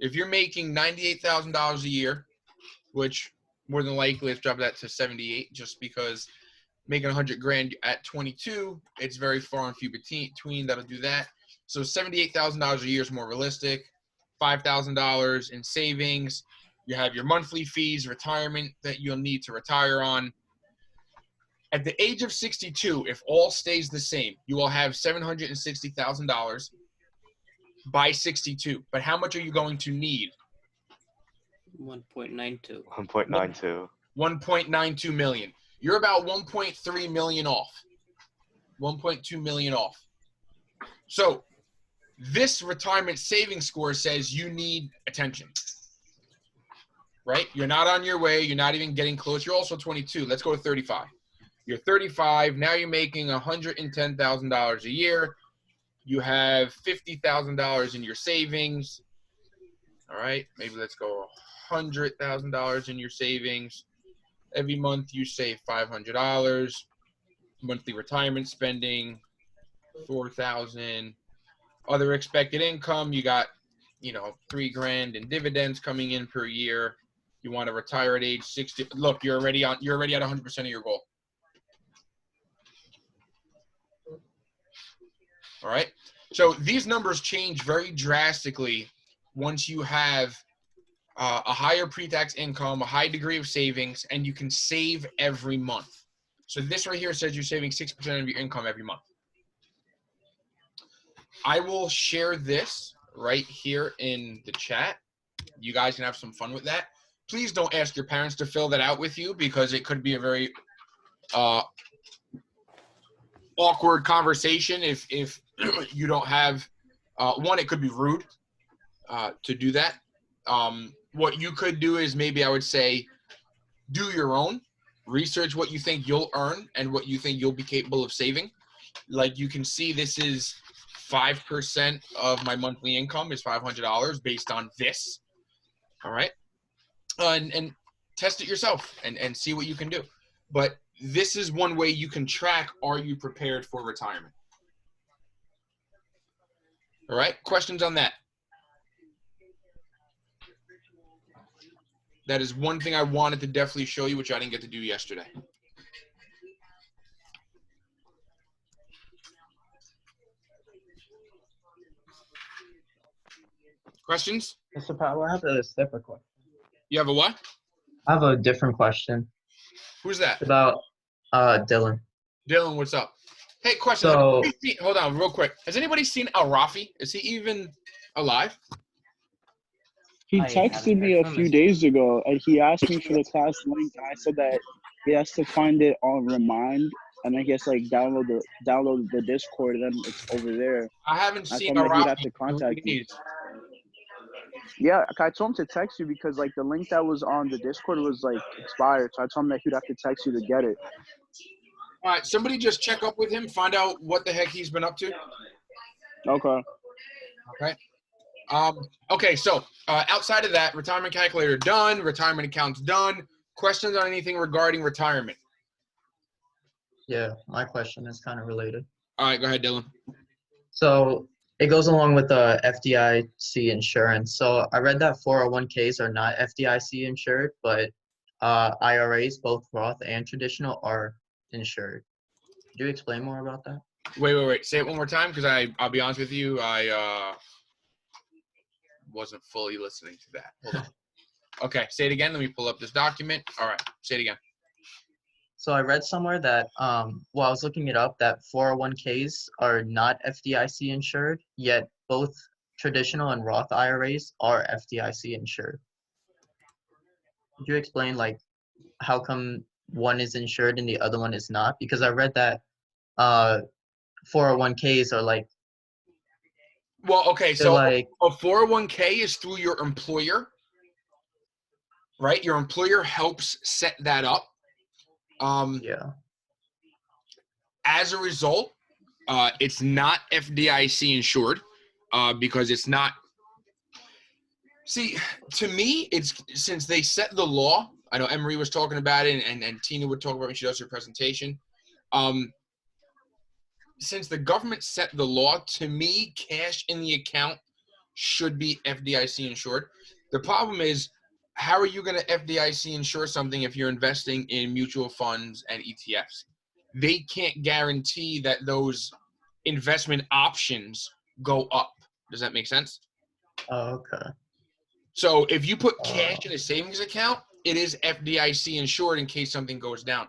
if you're making $98,000 a year, which more than likely, let's drop that to 78, just because making 100 grand at 22, it's very far and few between that'll do that. So $78,000 a year is more realistic. $5,000 in savings. You have your monthly fees, retirement that you'll need to retire on. At the age of 62, if all stays the same, you will have $760,000 by 62. But how much are you going to need? 1.92. 1.92. 1.92 million. You're about 1.3 million off. 1.2 million off. So this retirement savings score says you need attention. Right? You're not on your way. You're not even getting close. You're also 22. Let's go to 35. You're 35. Now you're making $110,000 a year. You have $50,000 in your savings. All right. Maybe let's go $100,000 in your savings. Every month you save $500. Monthly retirement spending, $4,000. Other expected income, you got, $3 grand in dividends coming in per year. You want to retire at age 60. Look, you're already at 100% of your goal. All right. So these numbers change very drastically once you have a higher pre-tax income, a high degree of savings, and you can save every month. So this right here says you're saving 6% of your income every month. I will share this right here in the chat. You guys can have some fun with that. Please don't ask your parents to fill that out with you, because it could be a very awkward conversation if you don't have one. It could be rude to do that. What you could do is, maybe I would say, do your own research, what you think you'll earn and what you think you'll be capable of saving. Like you can see, this is 5% of my monthly income is $500 based on this. All right. And test it yourself and see what you can do. But this is one way you can track, are you prepared for retirement? All right. Questions on that? That is one thing I wanted to definitely show you, which I didn't get to do yesterday. Questions? Mr. Powell, I have a separate question. You have a what? I have a different question. Who's that? It's about Dylan. Dylan, what's up? Hey, question. So, Hold on, real quick. Has anybody seen Al-Rafi? Is he even alive? He texted me a few days ago, and he asked me for the class link, and I said that he has to find it on Remind, and then he has to download the Discord, and then it's over there. I haven't seen Al-Rafi. He'd have Al-Rafi. to contact me. Yeah, I told him to text you because the link that was on the Discord was expired, so I told him that he'd have to text you to get it. All right, somebody just check up with him, find out what the heck he's been up to. Okay. Okay. Okay, so outside of that, retirement calculator done, retirement accounts done. Questions on anything regarding retirement? Yeah, my question is kind of related. All right, go ahead, Dylan. So it goes along with the FDIC insurance. So I read that 401ks are not FDIC insured, but IRAs, both Roth and traditional, are insured. Could you explain more about that? Wait. Say it one more time, because I'll be honest with you, I wasn't fully listening to that. Hold on. Okay, say it again. Let me pull up this document. All right, say it again. So I read somewhere that, while I was looking it up, that 401ks are not FDIC insured, yet both traditional and Roth IRAs are FDIC insured. Could you explain, like, how come one is insured and the other one is not? Because I read that 401ks are like, Well, okay, they're so like, a 401k is through your employer, right? Your employer helps set that up. yeah, As a result, it's not FDIC insured because it's not. See, to me, it's since they set the law. I know Emery was talking about it, and Tina would talk about it when she does her presentation. Since the government set the law, to me, cash in the account should be FDIC insured. The problem is, how are you going to FDIC insure something if you're investing in mutual funds and ETFs? They can't guarantee that those investment options go up. Does that make sense? okay. So if you put cash in a savings account, it is FDIC insured in case something goes down.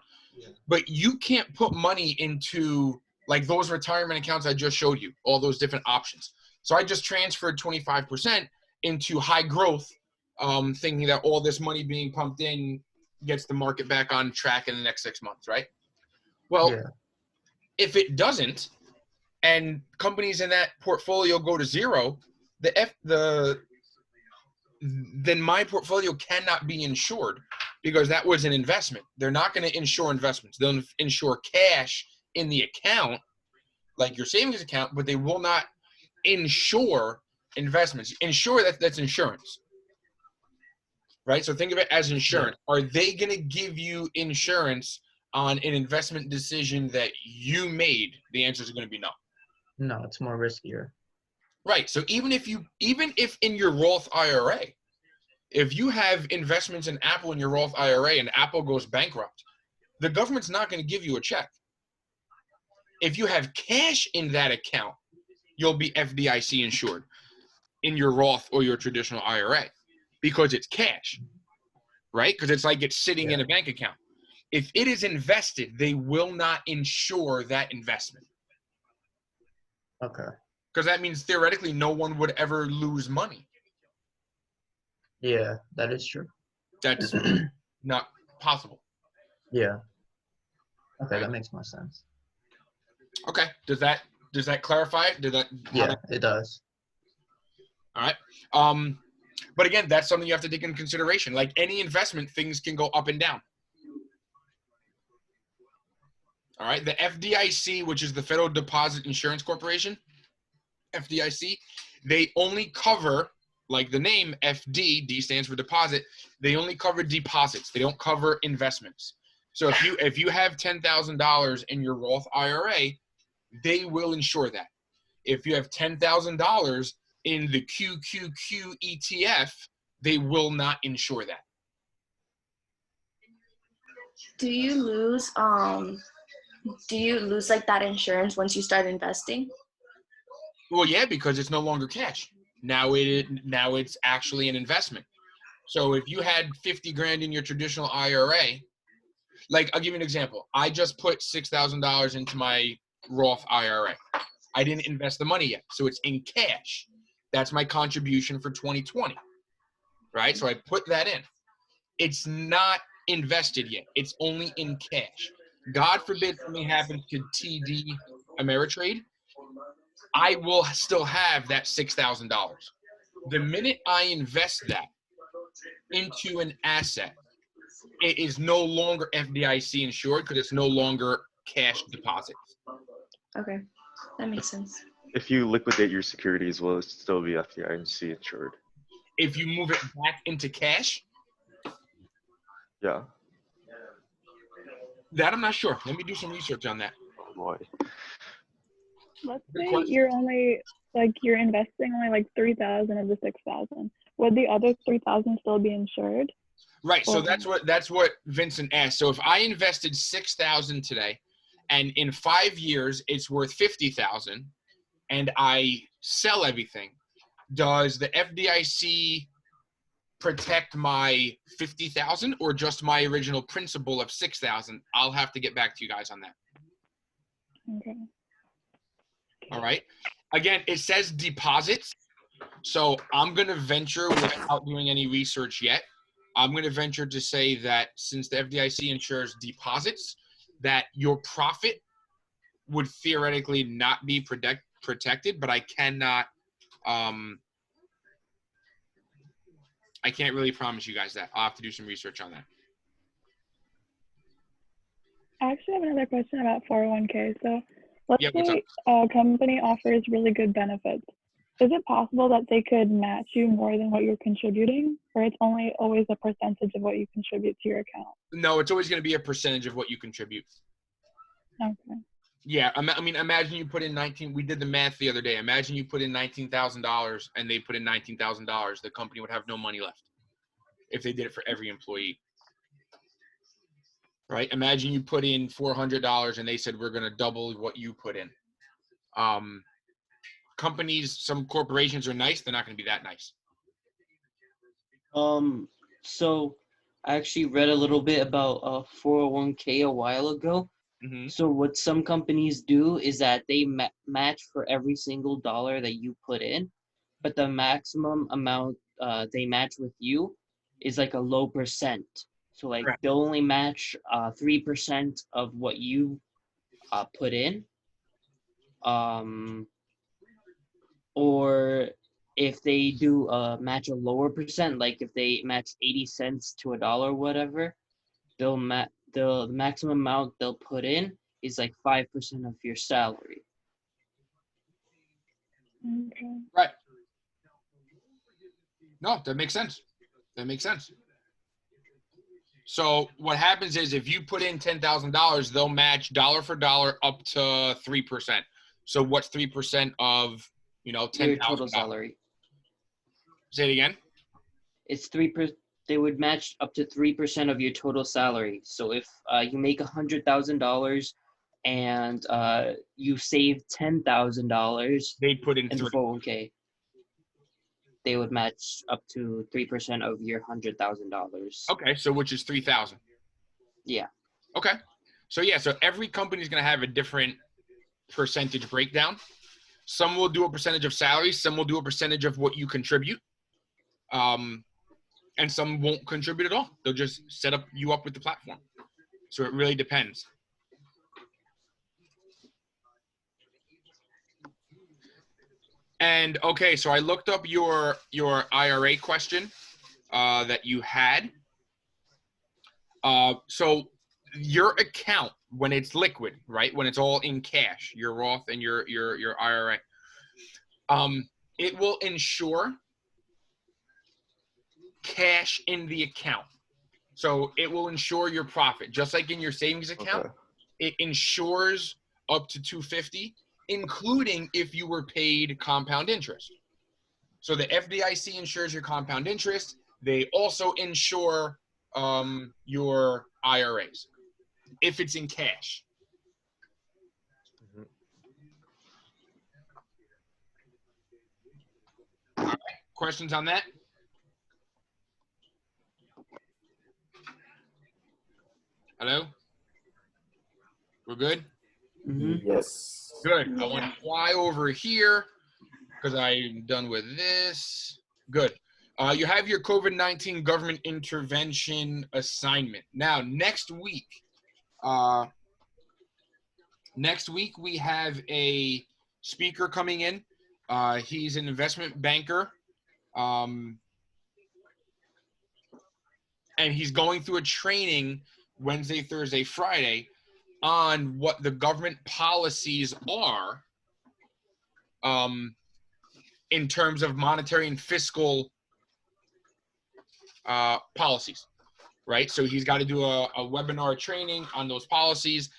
But you can't put money into like those retirement accounts I just showed you, all those different options. So I just transferred 25% into high growth, thinking that all this money being pumped in gets the market back on track in the next 6 months, right? Well, Yeah. if it doesn't, and companies in that portfolio go to zero, then my portfolio cannot be insured because that was an investment. They're not going to insure investments. They'll insure cash in the account, like your savings account, but they will not insure investments. Insure, that's insurance, right? So think of it as insurance. Are they going to give you insurance on an investment decision that you made? The answer is going to be no. No, it's more riskier. Right. So even if in your Roth IRA, if you have investments in Apple in your Roth IRA and Apple goes bankrupt, the government's not going to give you a check. If you have cash in that account, you'll be FDIC insured in your Roth or your traditional IRA because it's cash, right? Because it's like it's sitting in a bank account. If it is invested, they will not insure that investment. Okay. Because that means theoretically no one would ever lose money. Yeah, that is true. That's not possible. Yeah. Okay, that makes more sense. Okay. Does that clarify it? It does. All right. But again, that's something you have to take into consideration. Like any investment, things can go up and down. All right. The FDIC, which is the Federal Deposit Insurance Corporation, FDIC, they only cover, like the name FD, D stands for deposit, they only cover deposits. They don't cover investments. So if you have $10,000 in your Roth IRA, they will insure that. If you have $10,000 in the QQQ ETF, they will not insure that. Do you lose like that insurance once you start investing? Well, yeah, because it's no longer cash. Now it's actually an investment. So if you had 50 grand in your traditional IRA, like I'll give you an example. I just put $6,000 into my Roth IRA. I didn't invest the money yet, so it's in cash. That's my contribution for 2020, right? So I put that in. It's not invested yet. It's only in cash. God forbid something happens to TD Ameritrade, I will still have that $6,000. The minute I invest that into an asset, it is no longer FDIC insured because it's no longer cash deposits. Okay, that makes sense. If you liquidate your securities, will it still be FDIC insured? If you move it back into cash, Yeah. that I'm not sure. Let me do some research on that. Oh boy. Let's Good say question. you're only like you're investing only like 3,000 of the 6,000. Would the other 3,000 still be insured? Right. So Or- that's what Vincent asked. So if I invested 6,000 today, and in 5 years it's worth 50,000, and I sell everything, does the FDIC protect my 50,000 or just my original principal of 6,000? I'll have to get back to you guys on that. Okay. All right. Again, it says deposits. So I'm going to venture without doing any research yet. I'm going to venture to say that since the FDIC insures deposits, that your profit would theoretically not be protected, but I cannot, I can't really promise you guys that. I'll have to do some research on that. I actually have another question about 401k. So let's Yeah, what's up? say a company offers really good benefits. Is it possible that they could match you more than what you're contributing, or it's only always a percentage of what you contribute to your account? No, it's always going to be a percentage of what you contribute. Okay. Yeah, I mean, imagine you put in 19. We did the math the other day. Imagine you put in $19,000 and they put in $19,000. The company would have no money left if they did it for every employee. Right? Imagine you put in $400 and they said we're going to double what you put in. Companies, some corporations are nice. They're not going to be that nice. So I actually read a little bit about 401k a while ago. Mm-hmm. So what some companies do is that they match for every single dollar that you put in, but the maximum amount they match with you is like a low percent. So like Correct. they'll only match 3% of what you put in. Or if they do match a lower percent, like if they match 80 cents to a dollar, whatever, the maximum amount they'll put in is like 5% of your salary. Okay. Right. No, that makes sense. That makes sense. So what happens is if you put in $10,000, they'll match dollar for dollar up to 3%. So what's 3% of, Your $10,000? total salary. Say it again. It's 3%. They would match up to 3% of your total salary. So if you make $100,000 and you save $10,000, they put in the 401k. They would match up to 3% of your $100,000. Okay, so which is 3,000. Yeah. Okay. So yeah, so every company is going to have a different percentage breakdown. Some will do a percentage of salary, some will do a percentage of what you contribute. And some won't contribute at all. They'll just set you up with the platform. So it really depends. And okay, so I looked up your IRA question that you had. So your account, when it's liquid, right? When it's all in cash, your Roth and your IRA, it will ensure cash in the account. So it will ensure your profit, just like in your savings account. Okay. It insures up to $250, including if you were paid compound interest. So the FDIC insures your compound interest. They also insure your IRAs if it's in cash. All right. Questions on that? Hello? We're good? Mm-hmm. Yes. Good. I want to fly over here because I'm done with this. Good. You have your COVID-19 government intervention assignment. Now, next week we have a speaker coming in. He's an investment banker. And he's going through a training Wednesday, Thursday, Friday on what the government policies are in terms of monetary and fiscal policies, right? So he's got to do a webinar training on those policies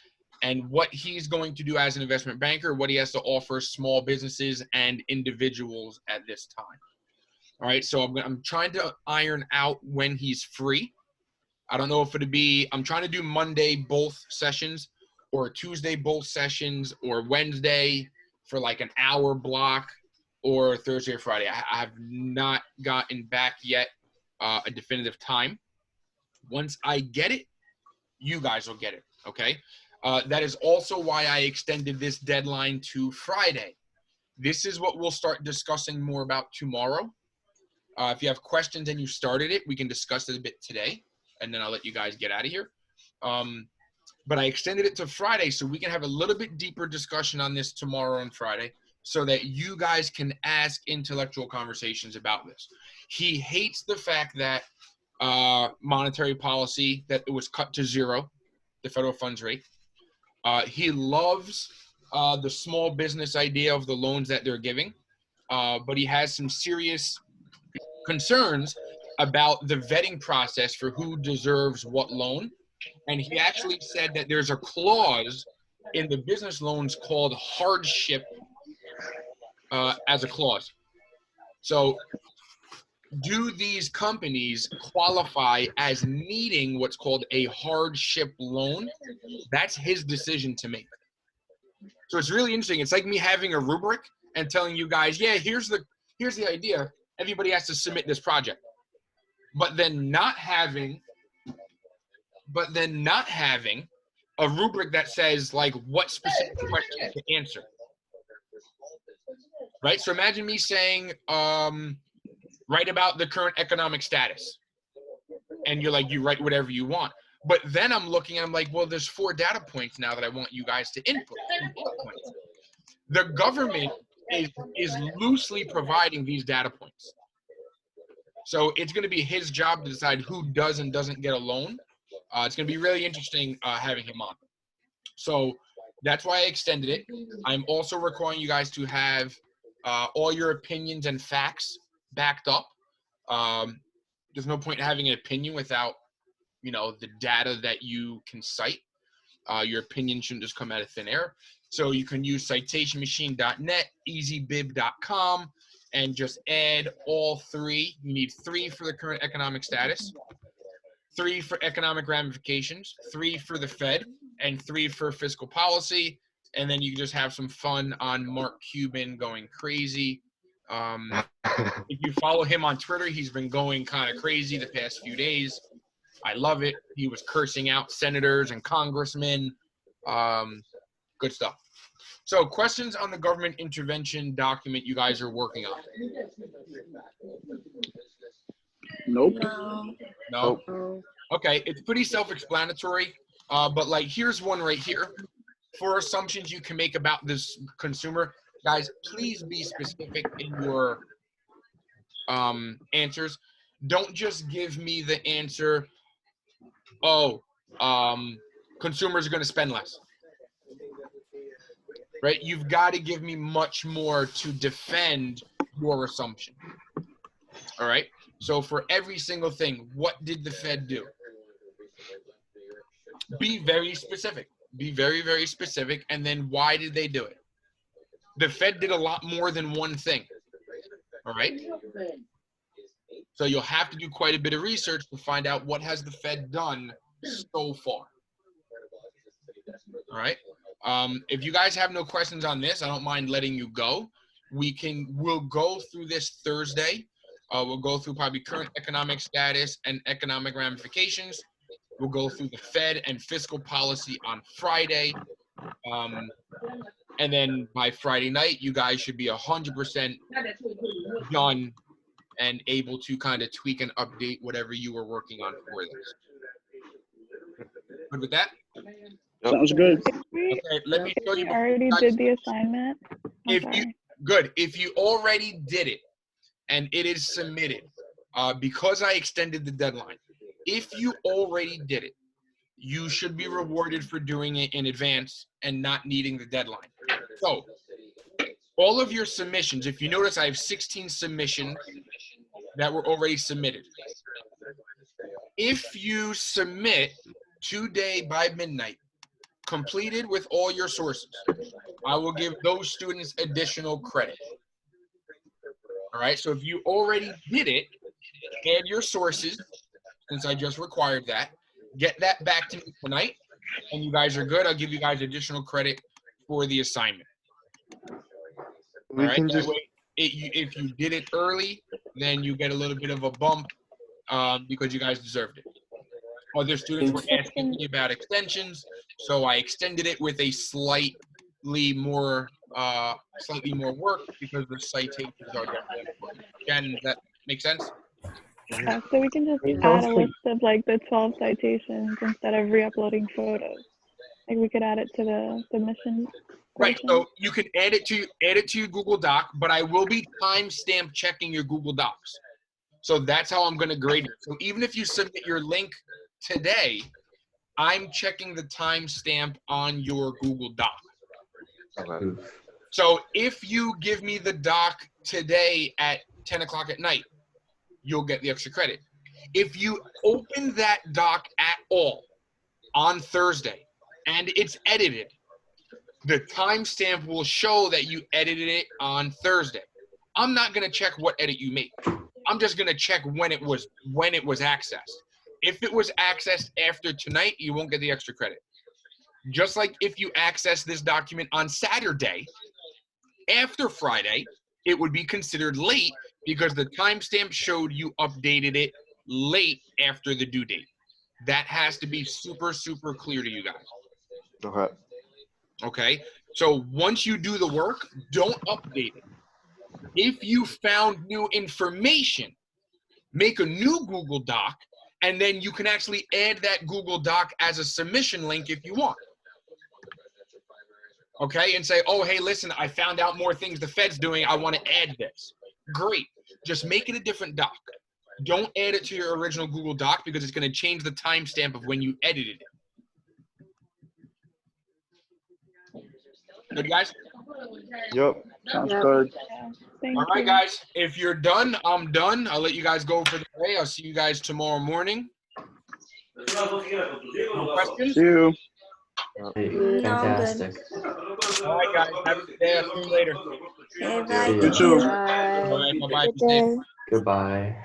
and what he's going to do as an investment banker, what he has to offer small businesses and individuals at this time. All right, so I'm trying to iron out when he's free. I don't know if it'd be, I'm trying to do Monday both sessions, or Tuesday both sessions, or Wednesday for like an hour block, or Thursday or Friday. I have not gotten back yet a definitive time. Once I get it, you guys will get it, okay? That is also why I extended this deadline to Friday. This is what we'll start discussing more about tomorrow. If you have questions and you started it, we can discuss it a bit today, and then I'll let you guys get out of here. But I extended it to Friday so we can have a little bit deeper discussion on this tomorrow and Friday so that you guys can ask intellectual conversations about this. He hates the fact that monetary policy, that it was cut to zero, the federal funds rate. He loves the small business idea of the loans that they're giving, but he has some serious concerns about the vetting process for who deserves what loan. And he actually said that there's a clause in the business loans called hardship as a clause. So do these companies qualify as needing what's called a hardship loan? That's his decision to make. So it's really interesting. It's like me having a rubric and telling you guys, yeah, here's the idea. Everybody has to submit this project. But then not having a rubric that says like what specific question to answer. Right? So imagine me saying, write about the current economic status. And you're like, you write whatever you want. But then I'm looking, I'm like, well, there's 4 data points now that I want you guys to input. The government is loosely providing these data points. So it's going to be his job to decide who does and doesn't get a loan. It's going to be really interesting having him on. So that's why I extended it. I'm also requiring you guys to have all your opinions and facts backed up. There's no point in having an opinion without, the data that you can cite. Your opinion shouldn't just come out of thin air. So you can use citationmachine.net, easybib.com, and just add all 3. You need 3 for the current economic status, 3 for economic ramifications, 3 for the Fed, and 3 for fiscal policy. And then you can just have some fun on Mark Cuban going crazy. If you follow him on Twitter, he's been going kind of crazy the past few days. I love it. He was cursing out senators and congressmen. Good stuff. So questions on the government intervention document you guys are working on? Nope. No. Okay, it's pretty self-explanatory, but like here's one right here. For assumptions you can make about this consumer, guys, please be specific in your answers. Don't just give me the answer, consumers are going to spend less. Right? You've got to give me much more to defend your assumption. All right? So for every single thing, what did the Fed do? Be very specific. Be very, very specific. And then why did they do it? The Fed did a lot more than one thing. All right? So you'll have to do quite a bit of research to find out what has the Fed done so far. All right? If you guys have no questions on this, I don't mind letting you go. We'll go through this Thursday. We'll go through probably current economic status and economic ramifications. We'll go through the Fed and fiscal policy on Friday. And then by Friday night, you guys should be 100% done and able to kind of tweak and update whatever you were working on for this. Good with that? Sounds good. We Okay, let me show you. already did the assignment. If you already did it and it is submitted, because I extended the deadline, if you already did it, you should be rewarded for doing it in advance and not needing the deadline. So all of your submissions, if you notice, I have 16 submissions that were already submitted. If you submit today by midnight, completed with all your sources, I will give those students additional credit. All right, so if you already did it, add your sources, since I just required that, get that back to me tonight, and you guys are good. I'll give you guys additional credit for the assignment. We All right, can that just way, if you did it early, then you get a little bit of a bump because you guys deserved it. Other students were asking me about extensions, so I extended it with a slightly more work because the citations are definitely important. Jen, does that make sense? Yeah, so we can just It's add a also list of like the 12 citations instead of re-uploading photos. Like we could add it to the submission Right. portion. So you can add it to your Google Doc, but I will be timestamp checking your Google Docs. So that's how I'm going to grade it. So even if you submit your link today, I'm checking the timestamp on your Google Doc. okay. So if you give me the doc today at 10 o'clock at night, you'll get the extra credit. If you open that doc at all on Thursday and it's edited, the timestamp will show that you edited it on Thursday. I'm not going to check what edit you made. I'm just going to check when it was accessed. If it was accessed after tonight, you won't get the extra credit. Just like if you access this document on Saturday, after Friday, it would be considered late because the timestamp showed you updated it late after the due date. That has to be super, super clear to you guys. Okay. Okay? So once you do the work, don't update it. If you found new information, make a new Google Doc, and then you can actually add that Google Doc as a submission link if you want. Okay, and say, oh, hey, listen, I found out more things the Fed's doing. I want to add this. Great. Just make it a different doc. Don't add it to your original Google Doc because it's going to change the timestamp of when you edited it. Good, guys? Yep. sounds Yep. good. Yeah, thank All right, you. guys. If you're done, I'm done. I'll let you guys go for the day. I'll see you guys tomorrow morning. No questions? See you. Hey, No, I'm good. fantastic. All right, guys. Have a good day. I'll see you later. Okay, See bye. ya. Thank too. you. All Bye. right, bye-bye. Good Be safe. day. Goodbye.